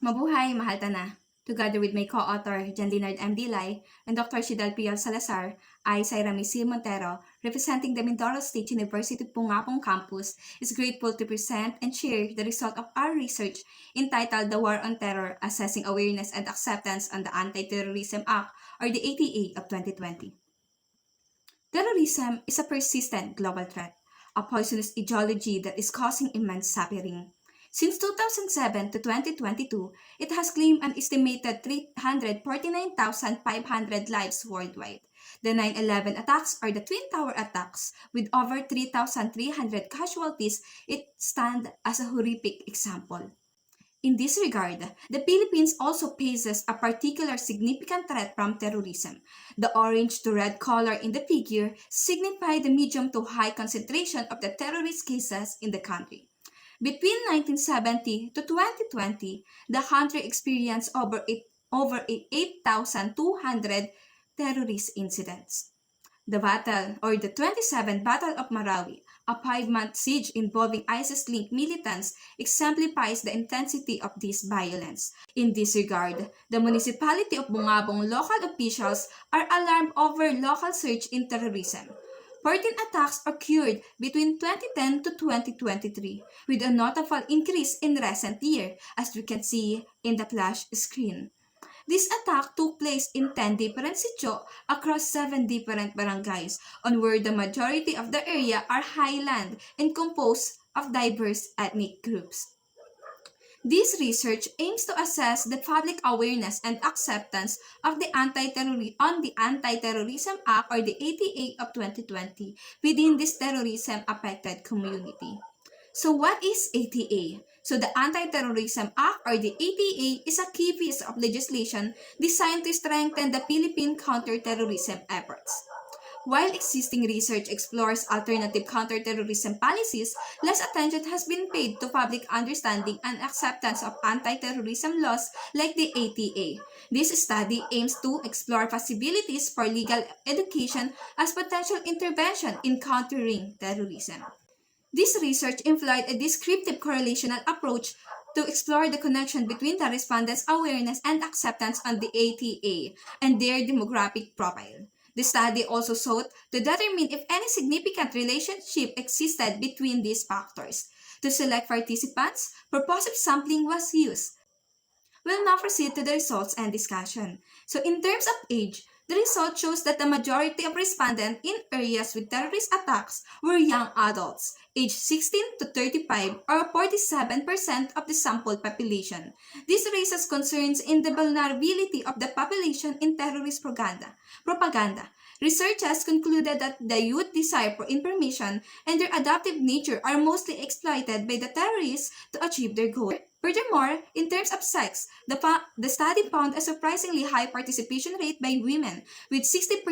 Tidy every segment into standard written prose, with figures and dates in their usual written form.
Mabuhay, mahal ta na. Together with my co-author, Jan Leonard M. Dilay, and Dr. Shidal Pial Salazar, I, Saira Misil Montero, representing the Mindoro State University Bongabong campus, is grateful to present and share the result of our research entitled The War on Terror, Assessing Awareness and Acceptance on the Anti-Terrorism Act, or the ATA of 2020. Terrorism is a persistent global threat, a poisonous ideology that is causing immense suffering. Since 2007 to 2022, it has claimed an estimated 349,500 lives worldwide. The 9/11 attacks or the Twin Tower attacks, with over 3,300 casualties, it stands as a horrific example. In this regard, the Philippines also faces a particular significant threat from terrorism. The orange to red color in the figure signify the medium to high concentration of the terrorist cases in the country. Between 1970 to 2020, the country experienced over 8,200 terrorist incidents. The battle, or the 27th Battle of Marawi, a 5-month siege involving ISIS-linked militants, exemplifies the intensity of this violence. In this regard, the Municipality of Bongabong local officials are alarmed over local surge in terrorism. 14 attacks occurred between 2010 to 2023, with a notable increase in recent years, as we can see in the flash screen. This attack took place in 10 different sitio across 7 different barangays, on where the majority of the area are highland and composed of diverse ethnic groups. This research aims to assess the public awareness and acceptance of the Anti-Terrorism Act or the ATA of 2020 within this terrorism-affected community. So what is ATA? So the Anti-Terrorism Act or the ATA is a key piece of legislation designed to strengthen the Philippine counterterrorism efforts. While existing research explores alternative counterterrorism policies, less attention has been paid to public understanding and acceptance of anti-terrorism laws like the ATA. This study aims to explore possibilities for legal education as potential intervention in countering terrorism. This research employed a descriptive-correlational approach to explore the connection between the respondents' awareness and acceptance on the ATA and their demographic profile. The study also sought to determine if any significant relationship existed between these factors. To select participants, purposive sampling was used. We'll now proceed to the results and discussion. So in terms of age, the result shows that the majority of respondents in areas with terrorist attacks were young adults, aged 16 to 35 or 47% of the sample population. This raises concerns in the vulnerability of the population in terrorist propaganda. Research has concluded that the youth desire for information and their adaptive nature are mostly exploited by the terrorists to achieve their goals. Furthermore, in terms of sex, the study found a surprisingly high participation rate by women, with 60%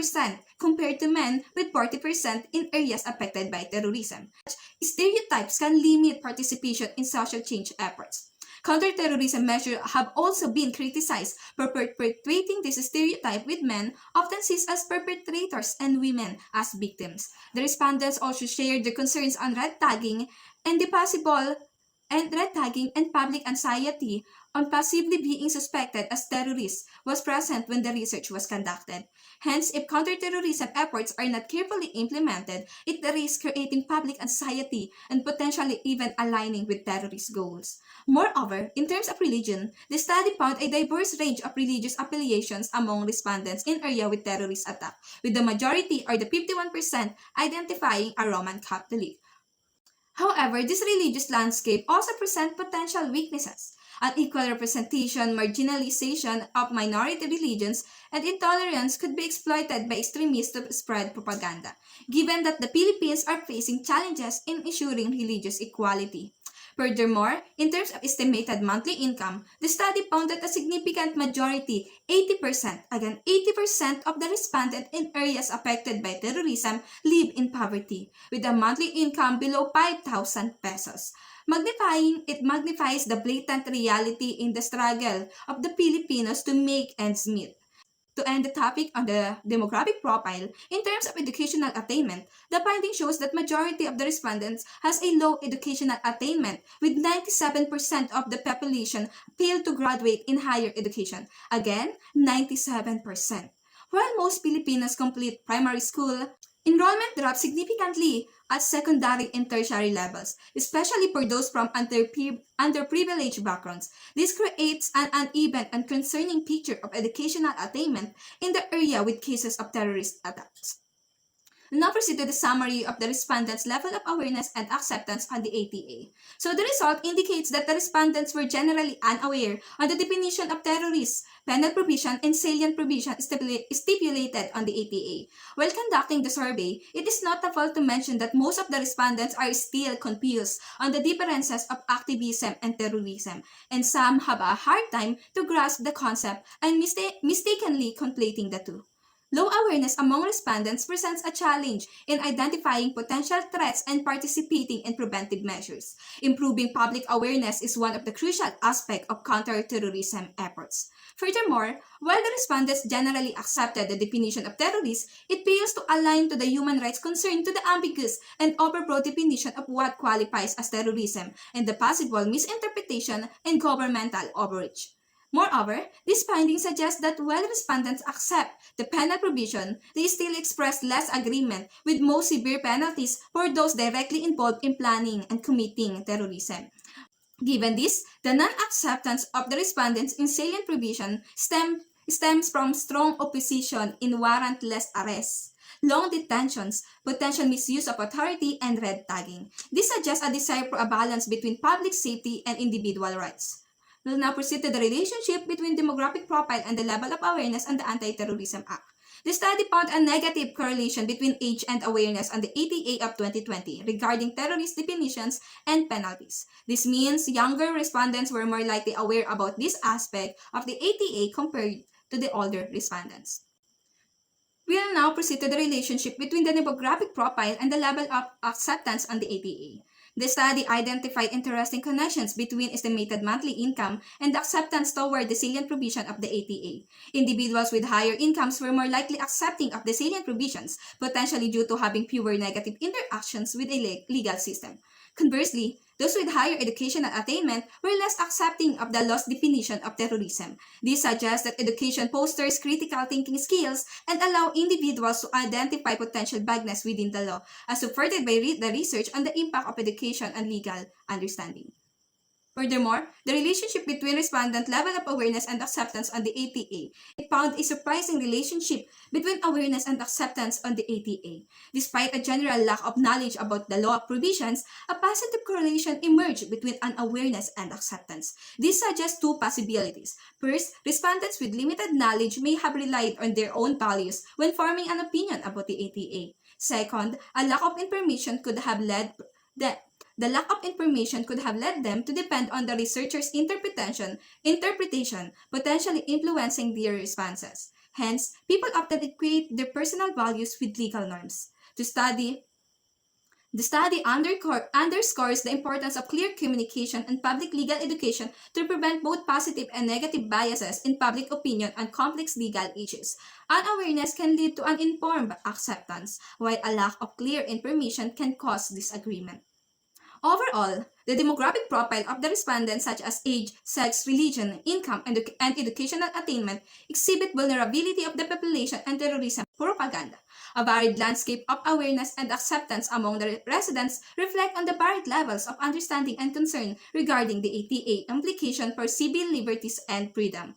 compared to men with 40% in areas affected by terrorism. Stereotypes can limit participation in social change efforts. Counterterrorism measures have also been criticized for perpetuating this stereotype, with men often seen as perpetrators and women as victims. The respondents also shared their concerns on red tagging and public anxiety on possibly being suspected as terrorists was present when the research was conducted. Hence, if counterterrorism efforts are not carefully implemented, it risks creating public anxiety and potentially even aligning with terrorist goals. Moreover, in terms of religion, the study found a diverse range of religious affiliations among respondents in area with terrorist attack, with the majority or the 51% identifying a Roman Catholic. However, this religious landscape also presents potential weaknesses. Unequal representation, marginalization of minority religions, and intolerance could be exploited by extremists to spread propaganda, given that the Philippines are facing challenges in ensuring religious equality. Furthermore, in terms of estimated monthly income, the study found that a significant majority, 80% of the respondents in areas affected by terrorism live in poverty, with a monthly income below 5,000 pesos. It magnifies the blatant reality in the struggle of the Filipinos to make ends meet. To end the topic on the demographic profile, in terms of educational attainment, the finding shows that majority of the respondents has a low educational attainment, with 97% of the population fail to graduate in higher education. Again, 97%. While most Filipinos complete primary school, enrollment drops significantly at secondary and tertiary levels, especially for those from underprivileged backgrounds. This creates an uneven and concerning picture of educational attainment in the area with cases of terrorist attacks. Now proceed to the summary of the respondents' level of awareness and acceptance on the ATA. So the result indicates that the respondents were generally unaware on the definition of terrorist, penal provision, and salient provision stipulated on the ATA. While conducting the survey, it is notable to mention that most of the respondents are still confused on the differences of activism and terrorism, and some have a hard time to grasp the concept and mistakenly conflating the two. Low awareness among respondents presents a challenge in identifying potential threats and participating in preventive measures. Improving public awareness is one of the crucial aspects of counter-terrorism efforts. Furthermore, while the respondents generally accepted the definition of terrorist, it fails to align to the human rights concern to the ambiguous and overbroad definition of what qualifies as terrorism and the possible misinterpretation and governmental overreach. Moreover, this finding suggests that while respondents accept the penal provision, they still express less agreement with most severe penalties for those directly involved in planning and committing terrorism. Given this, the non-acceptance of the respondents in salient provision stems from strong opposition in warrantless arrests, long detentions, potential misuse of authority, and red tagging. This suggests a desire for a balance between public safety and individual rights. We'll now proceed to the relationship between demographic profile and the level of awareness on the Anti-Terrorism Act. The study found a negative correlation between age and awareness on the ATA of 2020 regarding terrorist definitions and penalties. This means younger respondents were more likely aware about this aspect of the ATA compared to the older respondents. We will now proceed to the relationship between the demographic profile and the level of acceptance on the ATA. The study identified interesting connections between estimated monthly income and the acceptance toward the salient provision of the ATA. Individuals with higher incomes were more likely accepting of the salient provisions, potentially due to having fewer negative interactions with a legal system. Conversely, those with higher educational attainment were less accepting of the law's definition of terrorism. This suggests that education fosters critical thinking skills and allow individuals to identify potential vagueness within the law, as supported by the research on the impact of education on legal understanding. Furthermore, the relationship between respondent level of awareness and acceptance on the ATA, it found a surprising relationship between awareness and acceptance on the ATA. Despite a general lack of knowledge about the law provisions, a positive correlation emerged between an awareness and acceptance. This suggests two possibilities. First, respondents with limited knowledge may have relied on their own values when forming an opinion about the ATA. Second, a lack of information could have led the lack of information could have led them to depend on the researcher's interpretation, potentially influencing their responses. Hence, people often equate their personal values with legal norms. The study underscores the importance of clear communication and public legal education to prevent both positive and negative biases in public opinion on complex legal issues. Unawareness can lead to uninformed acceptance, while a lack of clear information can cause disagreement. Overall, the demographic profile of the respondents such as age, sex, religion, income, and educational attainment exhibit vulnerability of the population and terrorism propaganda. A varied landscape of awareness and acceptance among the residents reflect on the varied levels of understanding and concern regarding the ATA implication for civil liberties and freedom.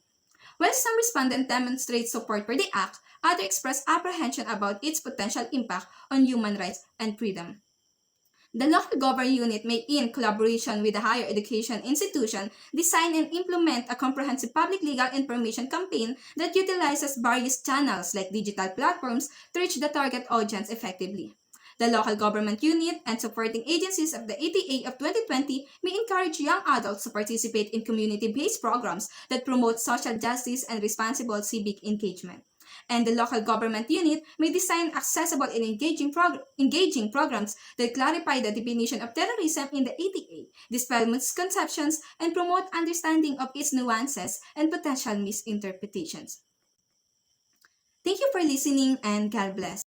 While some respondents demonstrate support for the Act, others express apprehension about its potential impact on human rights and freedom. The local government unit may, in collaboration with the higher education institution, design and implement a comprehensive public legal information campaign that utilizes various channels like digital platforms to reach the target audience effectively. The local government unit and supporting agencies of the ATA of 2020 may encourage young adults to participate in community-based programs that promote social justice and responsible civic engagement. And the local government unit may design accessible and engaging programs that clarify the definition of terrorism in the ATA, dispel misconceptions, and promote understanding of its nuances and potential misinterpretations. Thank you for listening and God bless.